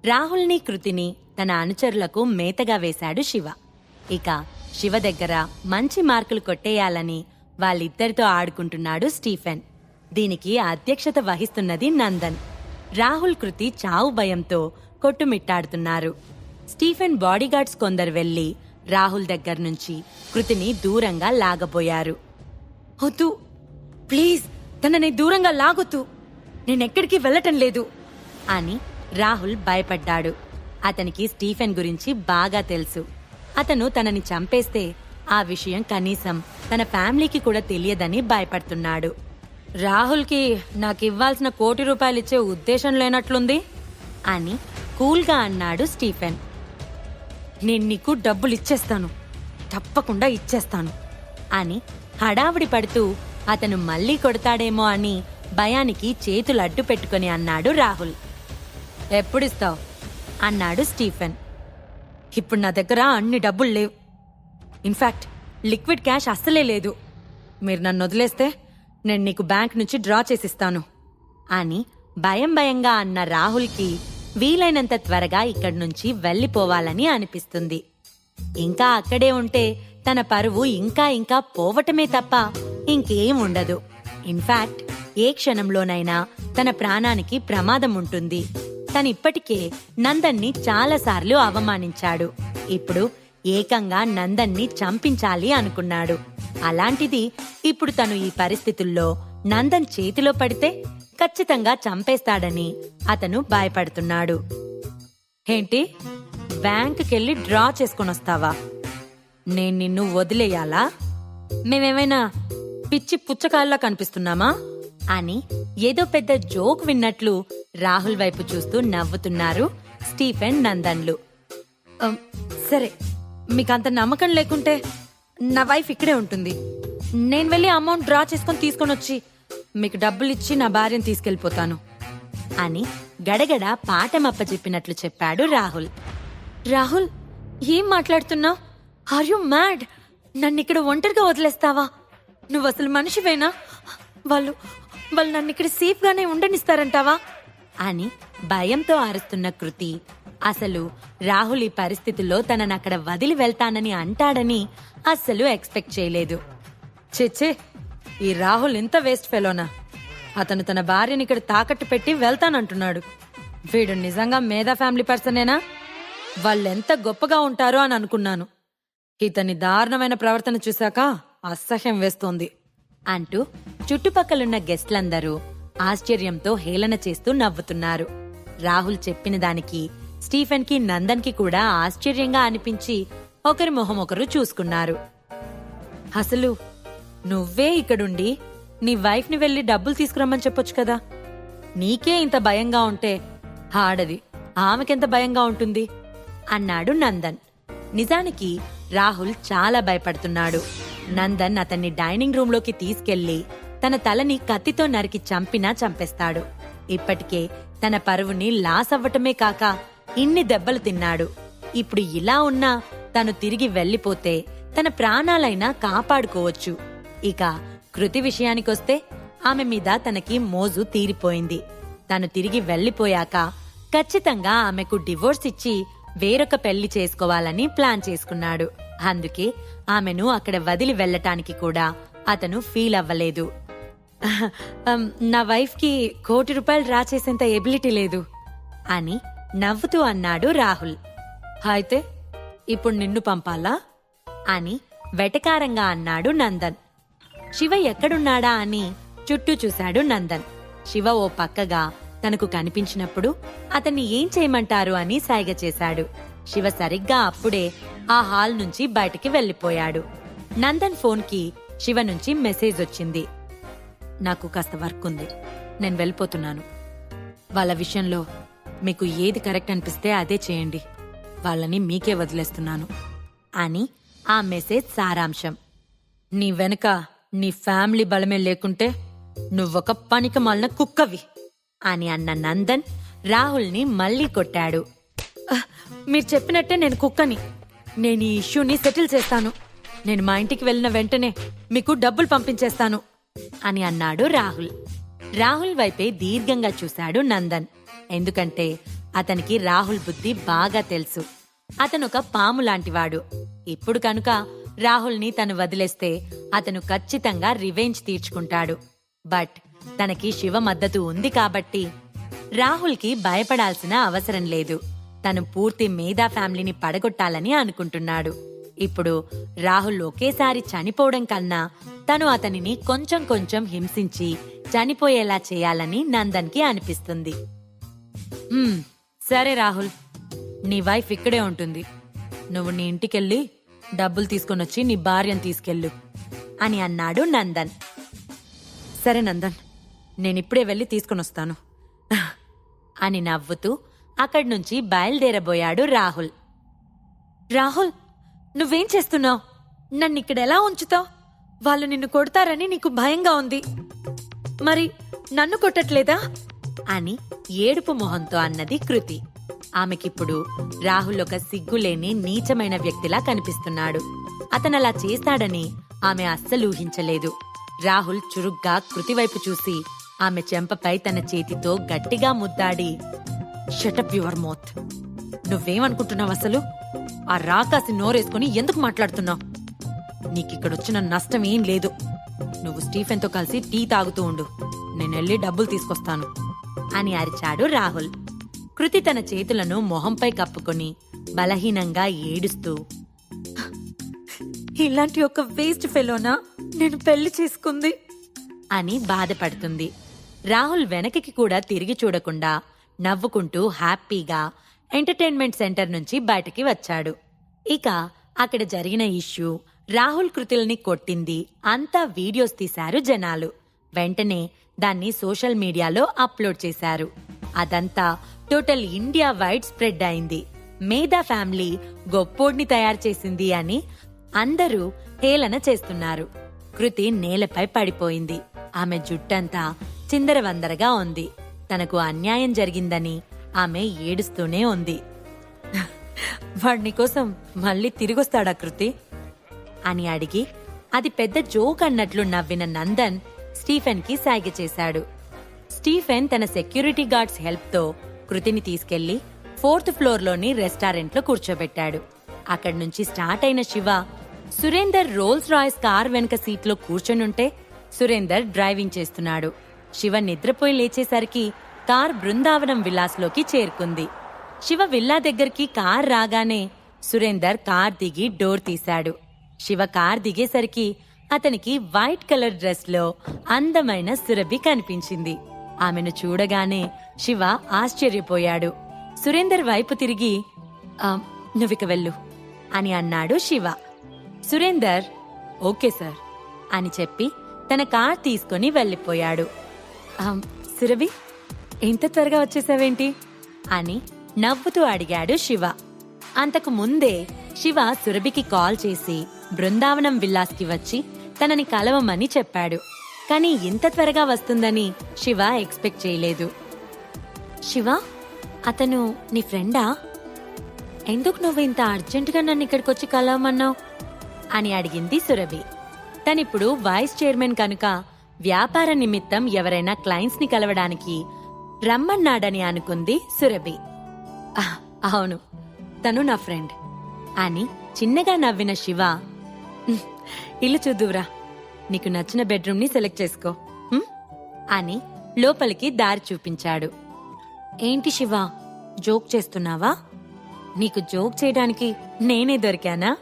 రాహుల్ని కృతిని తన అనుచరులకు మేతగా వేశాడు శివ. ఇక శివ దగ్గర మంచి మార్కులు కొట్టేయాలని వాళ్ళిద్దరితో ఆడుకుంటున్నాడు స్టీఫెన్. దీనికి అధ్యక్షత వహిస్తున్నది నందన్. రాహుల్ కృతి చావు భయంతో కొట్టుమిట్టాడుతున్నారు. స్టీఫెన్ బాడీగార్డ్స్ కొందరు వెళ్లి రాహుల్ దగ్గర్నుంచి కృతిని దూరంగా లాగబోయారు. వద్దు, ప్లీజ్ తనని దూరంగా లాగొద్దు, నేనెక్కడికి వెళ్ళటం లేదు అని రాహుల్ భయపడ్డాడు. అతనికి స్టీఫెన్ గురించి బాగా తెలుసు. అతను తనని చంపేస్తే ఆ విషయం కనీసం తన ఫ్యామిలీకి కూడా తెలియదని భయపడుతున్నాడు. రాహుల్కి నాకివ్వాల్సిన ₹1,00,00,000 ఇచ్చే ఉద్దేశం లేనట్లుంది అని కూల్గా అన్నాడు స్టీఫెన్. నేను నీకు డబ్బులిచ్చేస్తాను, తప్పకుండా ఇచ్చేస్తాను అని హడావుడి పడుతూ అతను మళ్లీ కొడతాడేమో అని భయానికి చేతులు అడ్డు పెట్టుకుని అన్నాడు రాహుల్. ఎప్పుడిస్తావు అన్నాడు స్టీఫెన్. ఇప్పుడు నా దగ్గర అన్ని డబ్బులు లేవు. ఇన్ఫాక్ట్ లిక్విడ్ క్యాష్ అస్సలే లేదు. మీరు నన్ను వదిలేస్తే నేను నీకు బ్యాంక్ నుంచి డ్రా చేసిస్తాను అని భయంగా అన్న రాహుల్కి వీలైనంత త్వరగా ఇక్కడి నుంచి వెళ్లిపోవాలని అనిపిస్తుంది. ఇంకా అక్కడే ఉంటే తన పరువు ఇంకా పోవటమే తప్ప ఇంకేం ఉండదు. ఇన్ఫాక్ట్ ఏ క్షణంలోనైనా తన ప్రాణానికి ప్రమాదం ఉంటుంది. తనిప్పటికే నందన్ని చాలాసార్లు అవమానించాడు. ఇప్పుడు ఏకంగా నందన్ని చంపించాలి అనుకున్నాడు. అలాంటిది ఇప్పుడు తను ఈ పరిస్థితుల్లో నందన్ చేతిలో పడితే ఖచ్చితంగా చంపేస్తాడని అతను భయపడుతున్నాడు. ఏంటి, బ్యాంకుకెళ్ళి డ్రా చేసుకునొస్తావా? నేను నిన్ను వదిలేయాలా? మేమేమైనా పిచ్చి పుచ్చకాయల్లా కనిపిస్తున్నామా అని ఏదో పెద్ద జోక్ విన్నట్లు రాహుల్ వైపు చూస్తూ నవ్వుతున్నారు స్టీఫెన్, నందన్లు. సరే, మీకంత నమ్మకం లేకుంటే నా వైఫ్ ఇక్కడే ఉంటుంది. నేను వెళ్ళి అమౌంట్ డ్రా తీసుకొని వచ్చి మీకు డబ్బులిచ్చి నా భార్యను తీసుకెళ్లిపోతాను అని గడగడ పాఠమప్ప చెప్పినట్లు చెప్పాడు రాహుల్. రాహుల్, ఏం మాట్లాడుతున్నావు? Are you mad? నన్నిక్కడ ఒంటరిగా వదిలేస్తావా? నువ్వు అసలు మనిషివేనా? వాళ్ళు నన్నిక్కడ సేఫ్ గానే ఉండనిస్తారంటావా అని భయంతో అరుస్తున్న కృతి అసలు రాహుల్ ఈ పరిస్థితుల్లో తననక్కడ వదిలి వెళ్తానని అంటాడని అస్సలు ఎక్స్పెక్ట్ చేయలేదు. చేచ్చే, ఈ రాహుల్ ఇంత వేస్ట్ ఫెలోనా? అతను తన భార్యని ఇక్కడ తాకట్టు పెట్టి వెళ్తానంటున్నాడు. వీడు నిజంగా మేధా ఫ్యామిలీ పర్సనేనా? వాళ్ళెంత గొప్పగా ఉంటారో అని అనుకున్నాను. ఇతని దారుణమైన ప్రవర్తన చూశాక అసహ్యం వేస్తోంది అంటూ చుట్టుపక్కలున్న గెస్ట్లందరూ ఆశ్చర్యంతో హేళన చేస్తూ నవ్వుతున్నారు. రాహుల్ చెప్పిన దానికి స్టీఫెన్ కి, నందన్ కి కూడా ఆశ్చర్యంగా అనిపించి ఒకరి మొహం ఒకరు చూసుకున్నారు. అసలు నువ్వే ఇక్కడుండి నీ వైఫ్ ని వెళ్లి డబ్బులు తీసుకురమ్మని చెప్పొచ్చు కదా. నీకే ఇంత భయంగా ఉంటే ఆడది ఆమెకెంత భయంగా ఉంటుంది అన్నాడు నందన్. నిజానికి రాహుల్ చాలా భయపడుతున్నాడు. నందన్ అతన్ని డైనింగ్ రూమ్ లోకి తీసుకెళ్లి తన తలని కత్తితో నరికి చంపినా చంపేస్తాడు. ఇప్పటికే తన పరువుని లాస్ అవ్వటమే కాక ఇన్ని దెబ్బలు తిన్నాడు. ఇప్పుడు ఇలా ఉన్నా తను తిరిగి వెళ్లిపోతే తన ప్రాణాలైనా కాపాడుకోవచ్చు. ఇక కృతి విషయానికొస్తే ఆమె మీద తనకి మోజు తీరిపోయింది. తను తిరిగి వెళ్లిపోయాక ఖచ్చితంగా ఆమెకు డివోర్స్ ఇచ్చి వేరొక పెళ్లి చేసుకోవాలని ప్లాన్ చేసుకున్నాడు. అందుకే ఆమెను అక్కడ వదిలి వెళ్లటానికి కూడా అతను ఫీల్ అవ్వలేదు. నా వైఫ్ కి ₹1,00,00,000 డ్రా చేసేంత ఎబిలిటీ లేదు అని నవ్వుతూ అన్నాడు రాహుల్. అయితే ఇప్పుడు నిన్ను పంపాలా అని వెటకారంగా అన్నాడు నందన్. శివ ఎక్కడున్నాడా అని చుట్టూ చూశాడు నందన్. శివ ఓ పక్కగా తనకు కనిపించినప్పుడు అతన్ని ఏం చేయమంటారు అని సైగ చేశాడు. శివ సరిగ్గా అప్పుడే ఆ హాల్ నుంచి బయటికి వెళ్లిపోయాడు. నందన్ ఫోన్ కి శివ నుంచి మెసేజ్ వచ్చింది. నాకు కాస్త వర్క్ ఉంది, నేను వెళ్ళిపోతున్నాను. వాళ్ళ విషయంలో మీకు ఏది కరెక్ట్ అనిపిస్తే అదే చేయండి. వాళ్ళని మీకే వదిలేస్తున్నాను అని ఆ మెసేజ్ సారాంశం. నీ వెనుక నీ ఫ్యామిలీ బలమే లేకుంటే నువ్వొక పనికిమాలిన కుక్కవి అని అన్న నందన్ రాహుల్ని మళ్లీ కొట్టాడు. మీరు చెప్పినట్టే నేను కుక్కని. నేను ఈ ఇష్యూని సెటిల్ చేస్తాను. నేను మా ఇంటికి వెళ్ళిన వెంటనే మీకు డబ్బులు పంపించేస్తాను అని అన్నాడు రాహుల్. రాహుల్ వైపే దీర్ఘంగా చూశాడు నందన్. ఎందుకంటే అతనికి రాహుల్ బుద్ధి బాగా తెలుసు. అతనొక పాము లాంటివాడు. ఇప్పుడు కనుక రాహుల్ని తను వదిలేస్తే అతను ఖచ్చితంగా రివెంజ్ తీర్చుకుంటాడు. బట్ తనకి శివ మద్దతు ఉంది కాబట్టి రాహుల్కి భయపడాల్సిన అవసరం లేదు. తను పూర్తి మేధా ఫ్యామిలీని పడగొట్టాలని అనుకుంటున్నాడు. ఇప్పుడు రాహుల్ ఒకేసారి చనిపోవడం కన్నా తను అతనిని కొంచెం కొంచెం హింసించి చనిపోయేలా చేయాలని నందన్కి అనిపిస్తుంది. సరే రాహుల్, నీ వైఫ్ ఇక్కడే ఉంటుంది. నువ్వు నీ ఇంటికెళ్ళి డబ్బులు తీసుకొనొచ్చి నీ భార్యను తీసుకెళ్ళు అని అన్నాడు నందన్. సరే నందన్, నేనిప్పుడే వెళ్ళి తీసుకొనొస్తాను అని నవ్వుతూ అక్కడి నుంచి బయలుదేరబోయాడు రాహుల్. రాహుల్, నువ్వేం చేస్తున్నావు? నన్నిక్కడెలా ఉంచుతావు? వాళ్ళు నిన్ను కొడతారని నీకు భయంగా ఉంది. మరి నన్ను కొట్టట్లేదా అని ఏడుపు మొహంతో అన్నది కృతి. ఆమెకిప్పుడు రాహుల్ ఒక సిగ్గులేని నీచమైన వ్యక్తిలా కనిపిస్తున్నాడు. అతనలా చేస్తాడని ఆమె అస్సలు ఊహించలేదు. రాహుల్ చురుగ్గా కృతి వైపు చూసి ఆమె చెంపపై తన చేతితో గట్టిగా ముద్దాడి, షటప్ యువర్ మౌత్. నువ్వేమనుకుంటున్నావు అసలు? ఆ రాకాసి నోరేసుకుని ఎందుకు మాట్లాడుతున్నావు? నీకిక్కడొచ్చిన నష్టం ఏం లేదు. నువ్వు స్టీఫెన్తో కలిసి టీ తాగుతూ ఉండు, నేనెళ్ళి డబ్బులు తీసుకొస్తాను అని అరిచాడు రాహుల్. కృతి తన చేతులను మొహంపై కప్పుకొని బలహీనంగా ఏడుస్తూ, ఇలాంటి ఒక వేస్ట్ ఫెలోనా నేను పెళ్లి చేసుకుంది అని బాధపడుతుంది. రాహుల్ వెనక్కి కూడా తిరిగి చూడకుండా నవ్వుకుంటూ హ్యాపీగా ఎంటర్టైన్మెంట్ సెంటర్ నుంచి బయటికి వచ్చాడు. ఇక అక్కడ జరిగిన ఇష్యూ, రాహుల్ కృతుల్ని కొట్టింది అంతా వీడియోస్ తీశారు జనాలు. వెంటనే దాన్ని సోషల్ మీడియాలో అప్లోడ్ చేశారు. అదంతా టోటల్ ఇండియా వైడ్ స్ప్రెడ్ అయింది. మేధా ఫ్యామిలీ గొప్పోడ్ని తయారు చేసింది అని అందరూ హేళన చేస్తున్నారు. కృతి నేలపై పడిపోయింది. ఆమె జుట్టంతా చిందరవందరగా ఉంది. తనకు అన్యాయం జరిగిందని ఆమె ఏడుస్తూనే ఉంది. వాడి కోసం మళ్ళీ తిరిగొస్తాడా కృతి అని అడిగి అది పెద్ద జోక్ అన్నట్లు నవ్విన నందన్ స్టీఫెన్ కి సైగ చేశాడు. స్టీఫెన్ తన సెక్యూరిటీ గార్డ్స్ హెల్ప్ తో కృతిని తీసుకెళ్లి 4th ఫ్లోర్లోని రెస్టారెంట్లో కూర్చోబెట్టాడు. అక్కడి నుంచి స్టార్ట్ అయిన Shiva Surender Rolls Royce car వెనక సీట్లో కూర్చొనుంటే సురేందర్ డ్రైవింగ్ చేస్తున్నాడు. శివ నిద్రపోయి లేచేసరికి కార్ బృందావనం విలాస్లోకి చేరుకుంది. శివ విల్లా దగ్గరికి కార్ రాగానే సురేందర్ కార్ దిగి డోర్ తీశాడు. శివ కార్ దిగేసరికి అతనికి వైట్ కలర్ డ్రెస్ లో అందమైన సురభి కనిపించింది. ఆమెను చూడగానే శివ ఆశ్చర్యపోయాడు. సురేందర్ వైపు తిరిగి, నువ్విక వెళ్ళు అని అన్నాడు శివ. సురేందర్ ఓకే సార్ అని చెప్పి తన కార్ తీసుకుని వెళ్లిపోయాడు. సురభి, ఇంత త్వరగా వచ్చేసావేంటి అని నవ్వుతూ అడిగాడు శివ. అంతకు ముందే శివ సురభికి కాల్ చేసి బృందావనం విల్లాస్కి వచ్చి తనని కలవమని చెప్పాడు. కానీ ఇంత త్వరగా వస్తుందని శివ ఎక్స్పెక్ట్ చేయలేదు. శివ, అతను నీ ఫ్రెండా? ఎందుకు నువ్వు ఇంత అర్జెంటుగా నన్ను ఇక్కడికొచ్చి కలవమన్నావు అని అడిగింది సురభి. తనిప్పుడు వైస్ చైర్మన్ కనుక వ్యాపార నిమిత్తం ఎవరైనా క్లయింట్స్ ని కలవడానికి రమ్మన్నాడని అనుకుంది సురభి. అవును, తను నా ఫ్రెండ్ అని చిన్నగా నవ్విన శివ, ఇల్లు చూద్దువురా, నీకు నచ్చిన బెడ్రూమ్ ని సెలెక్ట్ చేసుకో అని లోపలికి దారి చూపించాడు. ఏంటి శివ, జోక్ చేస్తున్నావా? నీకు జోక్ చేయడానికి నేనే దొరికానా?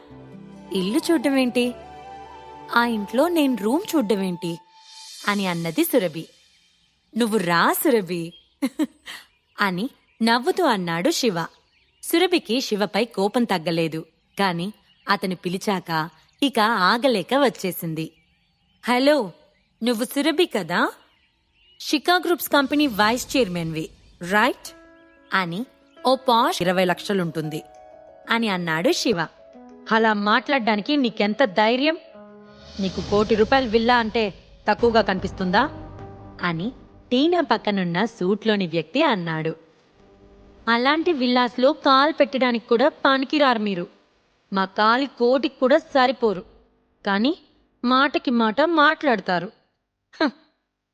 ఇల్లు చూడ్డమేంటి, ఆ ఇంట్లో నేను రూమ్ చూడ్డమేంటి అని అన్నది సురభి. నువ్వు రా సురభి అని నవ్వుతూ అన్నాడు శివ. సురభికి శివపై కోపం తగ్గలేదు. కాని అతను పిలిచాక ఇక ఆగలేక వచ్చేసింది. హలో, నువ్వు సురభి కదా? షికా గ్రూప్స్ కంపెనీ వైస్ చైర్మన్వి రైట్ అని ఓ పాష్ 20 లక్షలుంటుంది అని అన్నాడు శివ. అలా మాట్లాడడానికి నీకెంత ధైర్యం? నీకు ₹1 కోటి విల్లా అంటే తక్కువగా కనిపిస్తుందా అని టీనా పక్కనున్న సూట్లోని వ్యక్తి అన్నాడు. అలాంటి విల్లాస్లో కాలు పెట్టడానికి కూడా పనికిరారు మీరు. మా కాలి 1 కోటికి కూడా సరిపోరు, కానీ మాటకి మాట మాట్లాడతారు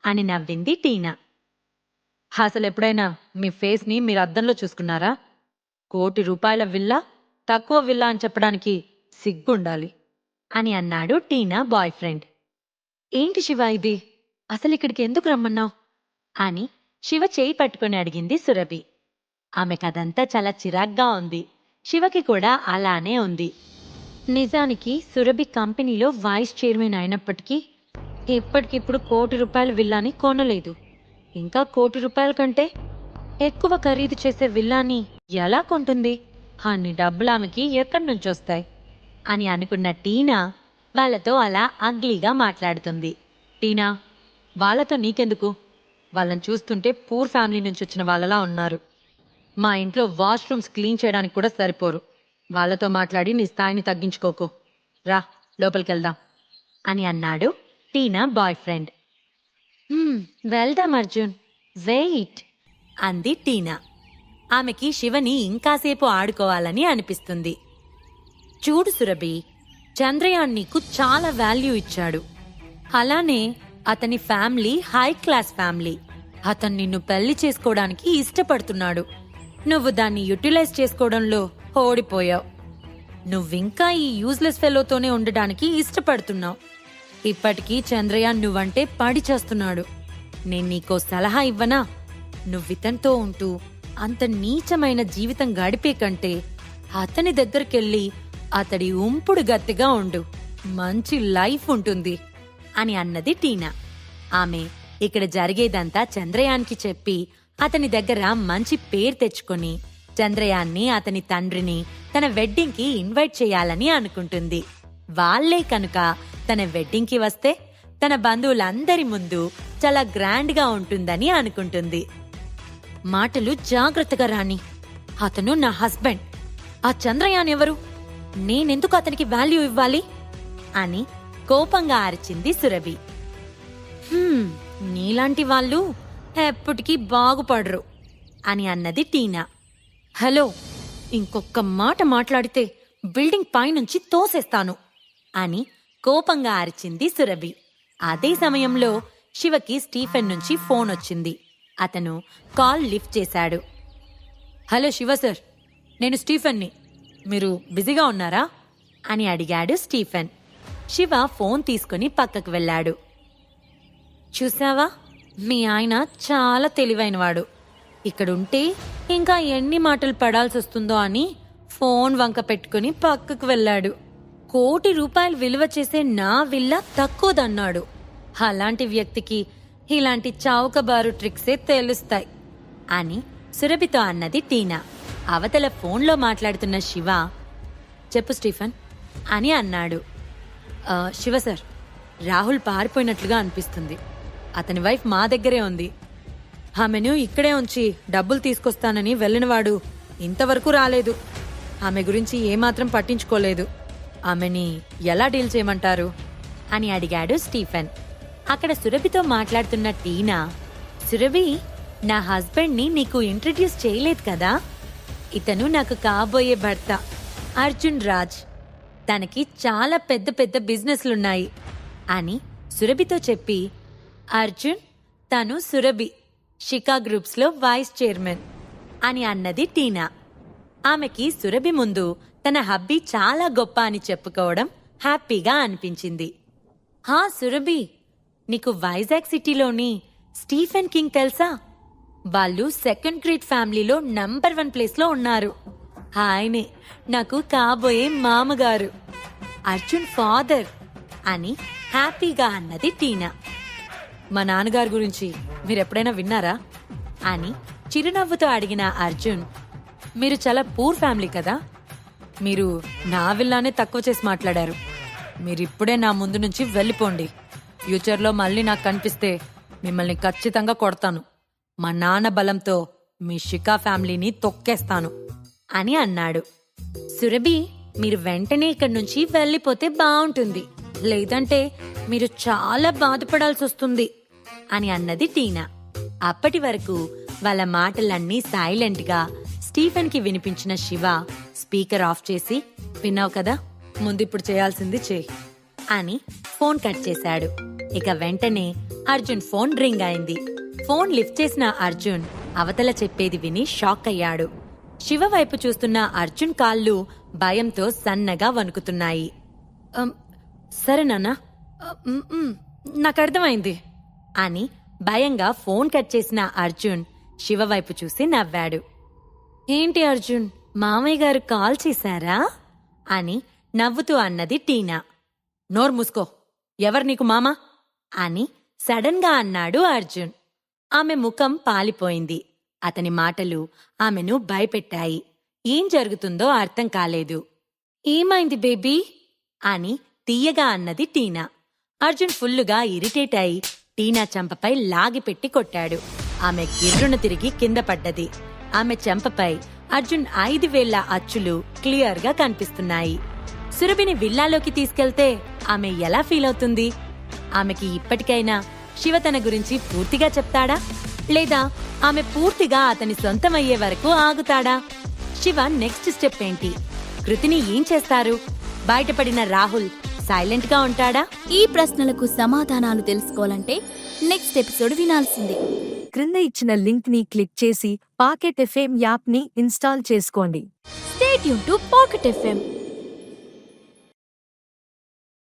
అని నవ్వింది టీనా. అసలు ఎప్పుడైనా మీ ఫేస్ని మీరు అద్దంలో చూసుకున్నారా? ₹1,00,00,000 విల్లా తక్కువ విల్లా అని చెప్పడానికి సిగ్గుండాలి అని అన్నాడు టీనా బాయ్ ఫ్రెండ్. ఏంటి శివ ఇది? అసలు ఇక్కడికి ఎందుకు రమ్మన్నావు? అని శివ చేయి పట్టుకుని అడిగింది సురభి. ఆమెకదంతా చాలా చిరాగ్గా ఉంది. శివకి కూడా అలానే ఉంది. నిజానికి సురభి కంపెనీలో వైస్ చైర్మన్ అయినప్పటికీ ఇప్పటికిప్పుడు ₹1,00,00,000 విల్లాని కొనలేదు. ఇంకా ₹1,00,00,000 కంటే ఎక్కువ ఖరీదు చేసే విల్లాని ఎలా కొంటుంది? అన్ని డబ్బులు ఆమెకి ఎక్కడి నుంచి వస్తాయి? అని అనుకున్న టీనా వాళ్ళతో అలా అగ్లీగా మాట్లాడుతుంది. టీనా, వాళ్ళతో నీకెందుకు? వాళ్ళని చూస్తుంటే పూర్ ఫ్యామిలీ నుంచి వచ్చిన వాళ్ళలా ఉన్నారు. మా ఇంట్లో వాష్రూమ్స్ క్లీన్ చేయడానికి కూడా సరిపోరు. వాళ్ళతో మాట్లాడి నీ స్థాయిని తగ్గించుకోకు. రా, లోపలికెళ్దాం అని అన్నాడు టీనా బాయ్ ఫ్రెండ్. వెళ్దాం అర్జున్, వెయిట్ అంది టీనా. ఆమెకి శివని ఇంకాసేపు ఆడుకోవాలని అనిపిస్తుంది. చూడు సురభి, చంద్రయాన్ నీకు చాలా వాల్యూ ఇచ్చాడు. అలానే అతని ఫ్యామిలీ హై క్లాస్ ఫ్యామిలీ. అతను నిన్ను పెళ్లి చేసుకోవడానికి ఇష్టపడుతున్నాడు. నువ్వు దాన్ని యూటిలైజ్ చేసుకోవడంలో ఓడిపోయావు. నువ్వింకా ఈ యూజ్లెస్ ఫెలోతోనే ఉండడానికి ఇష్టపడుతున్నావు. ఇప్పటికీ చంద్రయాన్ నువ్వంటే పడి చేస్తున్నాడు. నేను నీకో సలహా ఇవ్వనా? నువ్వితనితో ఉంటూ అంత నీచమైన జీవితం గడిపే కంటే అతని దగ్గరికెళ్ళి అతడి ఉంపుడు గత్తిగా ఉండు. మంచి లైఫ్ ఉంటుంది అని అన్నది టీనా. ఆమె ఇక్కడ జరిగేదంతా చంద్రయాన్కి చెప్పి అతని దగ్గర మంచి పేరు తెచ్చుకొని చంద్రయాన్ని, అతని తండ్రిని తన వెడ్డింగ్కి ఇన్వైట్ చేయాలని అనుకుంటుంది. వాళ్లే కనుక తన వెడ్డింగ్కి వస్తే తన బంధువులందరి ముందు చాలా గ్రాండ్గా ఉంటుందని అనుకుంటుంది. మాటలు జాగ్రత్తగా రాని. అతను నా హస్బెండ్. ఆ చంద్రయాన్ ఎవరు? నేనెందుకు అతనికి వాల్యూ ఇవ్వాలి? అని కోపంగా అరిచింది సురభి. నీలాంటి వాళ్ళు ఎప్పటికీ బాగుపడరు అని అన్నది టీనా. హలో, ఇంకొక్క మాట మాట్లాడితే బిల్డింగ్ పైనుంచి తోసేస్తాను అని కోపంగా అరిచింది సురభి. అదే సమయంలో శివకి స్టీఫెన్ నుంచి ఫోన్ వచ్చింది. అతను కాల్ లిఫ్ట్ చేశాడు. హలో శివ సార్, నేను స్టీఫెన్ని. మీరు బిజీగా ఉన్నారా అని అడిగాడు స్టీఫెన్. శివ ఫోన్ తీసుకుని పక్కకు వెళ్ళాడు. చూసావా, మీ ఆయన చాలా తెలివైనవాడు. ఇక్కడుంటే ఇంకా ఎన్ని మాటలు పడాల్సి వస్తుందో అని ఫోన్ వంక పెట్టుకుని పక్కకు వెళ్ళాడు. ₹1,00,00,000 విలువ చేసే నా విల్లా తక్కువదన్నాడు. అలాంటి వ్యక్తికి ఇలాంటి చౌకబారు ట్రిక్సే తెలుస్తాయి అని సురభితో అన్నది టీనా. అవతల ఫోన్లో మాట్లాడుతున్న శివ, చెప్పు స్టీఫెన్ అని అన్నాడు. శివ సార్, రాహుల్ పారిపోయినట్లుగా అనిపిస్తుంది. అతని వైఫ్ మా దగ్గరే ఉంది. ఆమెను ఇక్కడే ఉంచి డబ్బులు తీసుకొస్తానని వెళ్ళినవాడు ఇంతవరకు రాలేదు. ఆమె గురించి ఏమాత్రం పట్టించుకోలేదు. ఆమెని ఎలా డీల్ చేయమంటారు అని అడిగాడు స్టీఫెన్. అక్కడ సురభితో మాట్లాడుతున్న టీనా, సురభి, నా హస్బెండ్ని నీకు ఇంట్రడ్యూస్ చేయలేదు కదా. ఇతను నాకు కాబోయే భర్త అర్జున్ రాజ్. తనకి చాలా పెద్ద పెద్ద బిజినెస్లున్నాయి అని సురభితో చెప్పి, అర్జున్, తను సురభి, షికా గ్రూప్స్లో వైస్ చైర్మన్ అని అన్నది టీనా. ఆమెకి సురభి ముందు తన హబ్బీ చాలా గొప్ప అని చెప్పుకోవడం హ్యాపీగా అనిపించింది. హా సురభి, నీకు వైజాగ్ సిటీలోని స్టీఫెన్ కింగ్ తెలుసా? వాళ్ళు సెకండ్ గ్రేడ్ ఫ్యామిలీలో నంబర్ 1 ప్లేస్లో ఉన్నారు. ఆయనే నాకు కాబోయే మామగారు, అర్జున్ ఫాదర్ అని హ్యాపీగా అన్నది టీనా. మా నాన్నగారి గురించి మీరెప్పుడైనా విన్నారా అని చిరునవ్వుతో అడిగిన అర్జున్, మీరు చాలా పూర్ ఫ్యామిలీ కదా. మీరు నా విల్లానే తక్కువ చేసి మాట్లాడారు. మీరిప్పుడే నా ముందు నుంచి వెళ్ళిపోండి. ఫ్యూచర్లో మళ్ళీ నాకు కనిపిస్తే మిమ్మల్ని ఖచ్చితంగా కొడతాను. మా నాన్న బలంతో మీ షికా ఫ్యామిలీని తొక్కేస్తాను అని అన్నాడు. సురభి, మీరు వెంటనే ఇక్కడి నుంచి వెళ్ళిపోతే బాగుంటుంది. లేదంటే మీరు చాలా బాధపడాల్సి వస్తుంది అని అన్నది టీనా. అప్పటి వరకు వాళ్ళ మాటలన్నీ సైలెంట్గా స్టీఫెన్కి వినిపించిన శివ స్పీకర్ ఆఫ్ చేసి, విన్నావు కదా, ముందు ఇప్పుడు చేయాల్సింది చేయి అని ఫోన్ కట్ చేశాడు. ఇక వెంటనే అర్జున్ ఫోన్ రింగ్ అయింది. ఫోన్ లిఫ్ట్ చేసిన అర్జున్ అవతల చెప్పేది విని షాక్ అయ్యాడు. శివ వైపు చూస్తున్న అర్జున్ కాళ్ళు భయంతో సన్నగా వణుకుతున్నాయి. సరే నాన్న, నాకర్థమైంది అని భయంగా ఫోన్ కట్ చేసిన అర్జున్ శివ వైపు చూసి నవ్వాడు. ఏంటి అర్జున్, మామయ్య గారు కాల్ చేశారా అని నవ్వుతూ అన్నది టీనా. నోర్ మూసుకో, ఎవరు నీకు మామ అని సడన్ గా అన్నాడు అర్జున్. ఆమె ముఖం పాలిపోయింది. అతని మాటలు ఆమెను భయపెట్టాయి. ఏం జరుగుతుందో అర్థం కాలేదు. ఏమైంది బేబీ అని తీయగా అన్నది టీనా. అర్జున్ ఫుల్లుగా ఇరిటేట్ అయి టీనా చెంపపై లాగిపెట్టి కొట్టాడు. ఆమె గిర్రున తిరిగి కింద పడ్డది. ఆమె చెంపపై అర్జున్ 5 వేళ్ల అచ్చులు క్లియర్గా కనిపిస్తున్నాయి. సురభిని విల్లాలోకి తీసుకెళ్తే ఆమె ఎలా ఫీల్ అవుతుంది? ఆమెకి ఇప్పటికైనా శివ తన గురించి పూర్తిగా చెప్తాడా, లేదా ఆమె పూర్తిగా అతని సొంతమయ్యే వరకు ఆగుతాడా? శివ నెక్స్ట్ స్టెప్ ఏంటి? కృతిని ఏం చేస్తారు? బయటపడిన రాహుల్ సైలెంట్ గా ఉంటాడా? ఈ ప్రశ్నలకు సమాధానాలు తెలుసుకోవాలంటే నెక్స్ట్ ఎపిసోడ్ వినాల్సిందే. క్రింద ఇచ్చిన లింక్ ని క్లిక్ చేసి పాకెట్ ఎఫ్ఎం యాప్ ని ఇన్స్టాల్ చేసుకోండి. Stay tune to pocket FM.